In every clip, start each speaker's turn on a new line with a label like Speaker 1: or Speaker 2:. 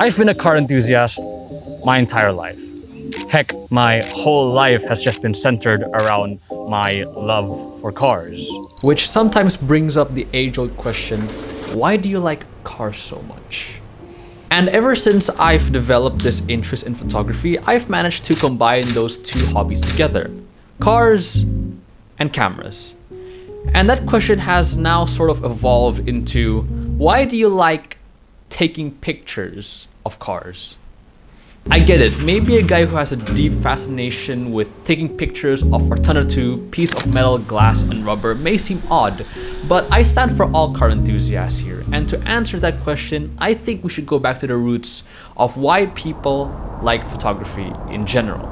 Speaker 1: I've been a car enthusiast my entire life. Heck, my whole life has just been centered around my love for cars.
Speaker 2: Which sometimes brings up the age-old question, why do you like cars so much? And ever since I've developed this interest in photography, I've managed to combine those two hobbies together, cars and cameras. And that question has now sort of evolved into, why do you like taking pictures of cars? I get it, maybe a guy who has a deep fascination with taking pictures of a ton or two piece of metal, glass, and rubber may seem odd, but I stand for all car enthusiasts here, and to answer that question, I think we should go back to the roots of why people like photography in general.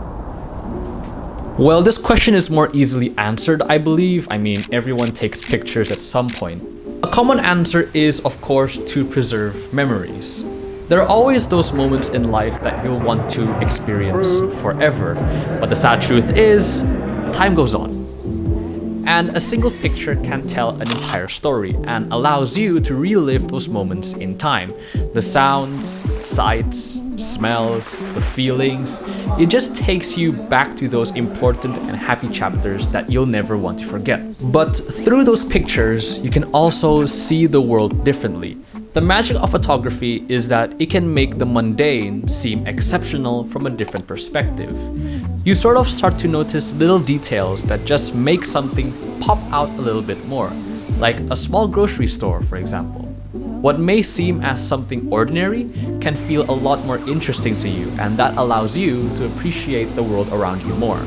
Speaker 2: Well, this question is more easily answered, I believe. I mean, everyone takes pictures at some point. A common answer is, of course, to preserve memories. There are always those moments in life that you'll want to experience forever, but the sad truth is, time goes on. And a single picture can tell an entire story and allows you to relive those moments in time. The sounds, sights, smells, the feelings, it just takes you back to those important and happy chapters that you'll never want to forget. But through those pictures, you can also see the world differently. The magic of photography is that it can make the mundane seem exceptional from a different perspective. You sort of start to notice little details that just make something pop out a little bit more, like a small grocery store, for example. What may seem as something ordinary can feel a lot more interesting to you, and that allows you to appreciate the world around you more.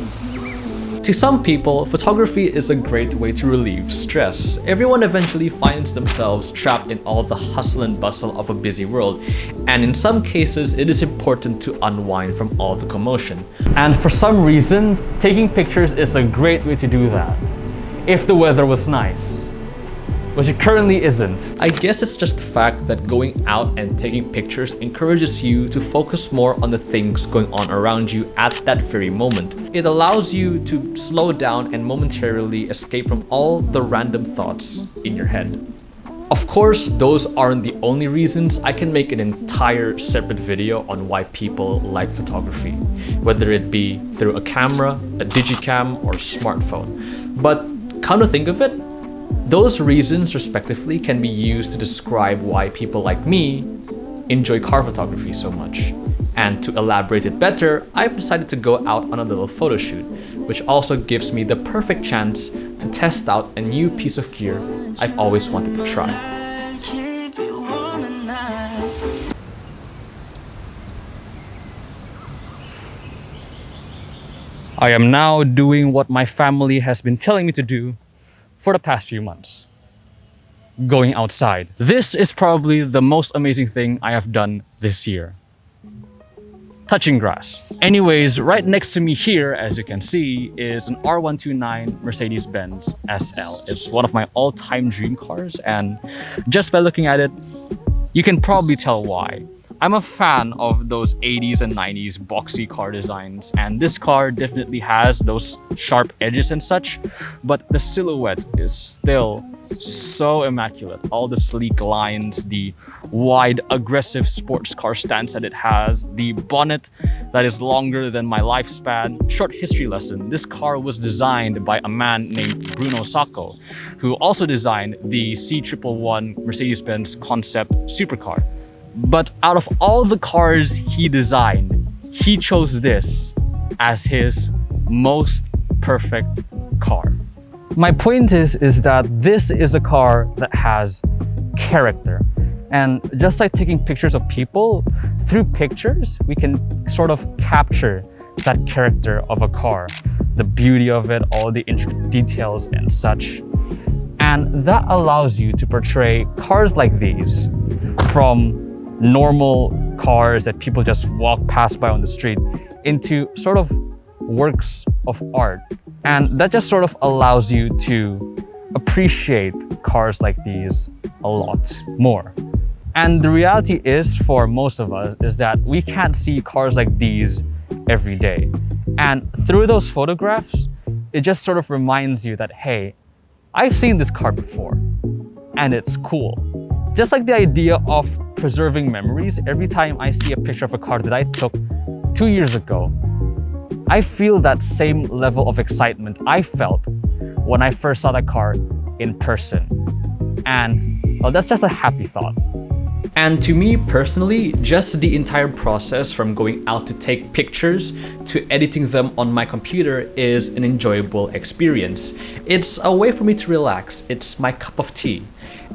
Speaker 2: To some people, photography is a great way to relieve stress. Everyone eventually finds themselves trapped in all the hustle and bustle of a busy world, and in some cases, it is important to unwind from all the commotion.
Speaker 1: And for some reason, taking pictures is a great way to do that. If the weather was nice. Which it currently isn't.
Speaker 2: I guess it's just the fact that going out and taking pictures encourages you to focus more on the things going on around you at that very moment. It allows you to slow down and momentarily escape from all the random thoughts in your head. Of course, those aren't the only reasons. I can make an entire separate video on why people like photography, whether it be through a camera, a digicam, or smartphone. But come to think of it, those reasons, respectively, can be used to describe why people like me enjoy car photography so much. And to elaborate it better, I've decided to go out on a little photo shoot, which also gives me the perfect chance to test out a new piece of gear I've always wanted to try.
Speaker 1: I am now doing what my family has been telling me to do for the past few months. Going outside. This is probably the most amazing thing I have done this year. Touching grass. Anyways, right next to me here, as you can see, is an R129 Mercedes-Benz SL. It's one of my all-time dream cars, and just by looking at it, you can probably tell why. I'm a fan of those 80s and 90s boxy car designs, and this car definitely has those sharp edges and such, but the silhouette is still so immaculate. All the sleek lines, the wide, aggressive sports car stance that it has, the bonnet that is longer than my lifespan. Short history lesson, this car was designed by a man named Bruno Sacco, who also designed the C111 Mercedes-Benz concept supercar. But out of all the cars he designed, he chose this as his most perfect car. My point is that this is a car that has character. And just like taking pictures of people, through pictures, we can sort of capture that character of a car, the beauty of it, all the intricate details and such. And that allows you to portray cars like these from normal cars that people just walk past by on the street into sort of works of art. And that just sort of allows you to appreciate cars like these a lot more. And the reality is, for most of us, is that we can't see cars like these every day. And through those photographs, it just sort of reminds you that, hey, I've seen this car before, and it's cool. Just like the idea of preserving memories. Every time I see a picture of a car that I took 2 years ago, I feel that same level of excitement I felt when I first saw that car in person. And well, that's just a happy thought.
Speaker 2: And to me personally, just the entire process from going out to take pictures to editing them on my computer is an enjoyable experience. It's a way for me to relax. It's my cup of tea.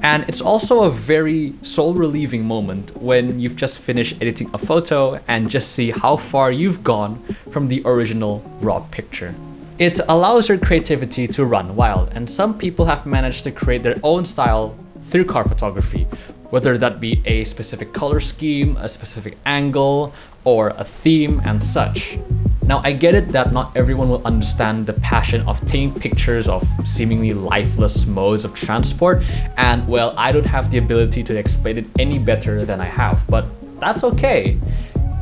Speaker 2: And it's also a very soul-relieving moment when you've just finished editing a photo and just see how far you've gone from the original raw picture. It allows your creativity to run wild, and some people have managed to create their own style through car photography, whether that be a specific color scheme, a specific angle, or a theme and such. Now, I get it that not everyone will understand the passion of taking pictures of seemingly lifeless modes of transport, and well, I don't have the ability to explain it any better than I have, but that's okay.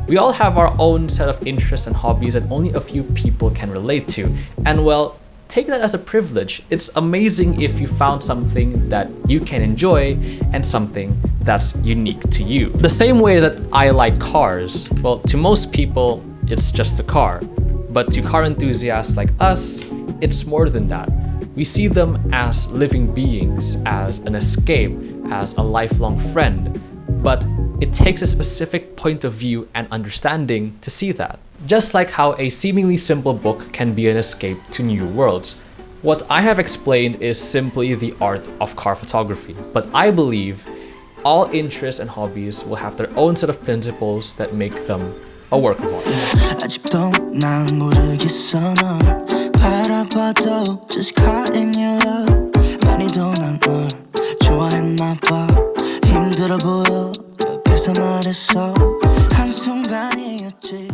Speaker 2: We all have our own set of interests and hobbies that only a few people can relate to, and well, take that as a privilege. It's amazing if you found something that you can enjoy and something that's unique to you. The same way that I like cars, well, to most people, it's just a car. But to car enthusiasts like us, it's more than that. We see them as living beings, as an escape, as a lifelong friend. But it takes a specific point of view and understanding to see that. Just like how a seemingly simple book can be an escape to new worlds. What I have explained is simply the art of car photography, but I believe all interests and hobbies will have their own set of principles that make them a work of art.
Speaker 3: 아직도 난 모르겠어 널 바라봐도 just caught in your love 많이도 난 널 좋아했나 봐 힘들어 보여 옆에서 말했어 한순간이었지